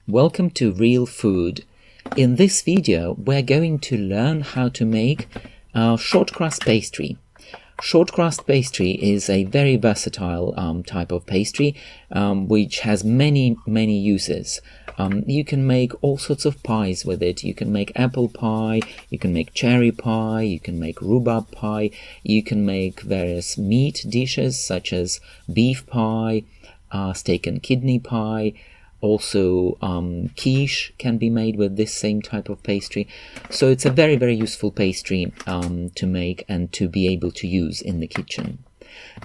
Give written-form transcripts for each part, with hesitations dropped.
Welcome to Real Food. In this video, we're going to learn how to make short crust pastry. Short crust pastry is a very versatile type of pastry which has many uses. You can make all sorts of pies with it. You can make apple pie, you can make cherry pie, you can make rhubarb pie, you can make various meat dishes such as beef pie, steak and kidney pie. Also, quiche can be made with this same type of pastry. So it's a very useful pastry to make and to be able to use in the kitchen.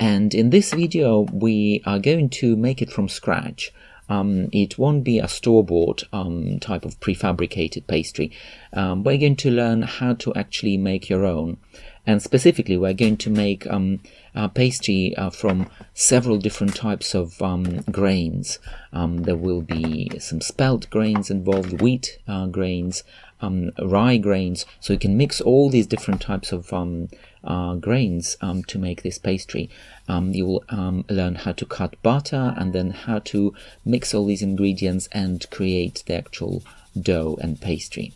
And in this video, we are going to make it from scratch. It won't be a store-bought type of prefabricated pastry. We're going to learn how to actually make your own. And specifically, we're going to make pastry from several different types of grains. There will be some spelt grains involved, wheat grains, rye grains. So you can mix all these different types of grains to make this pastry. You will learn how to cut butter and then how to mix all these ingredients and create the actual dough and pastry.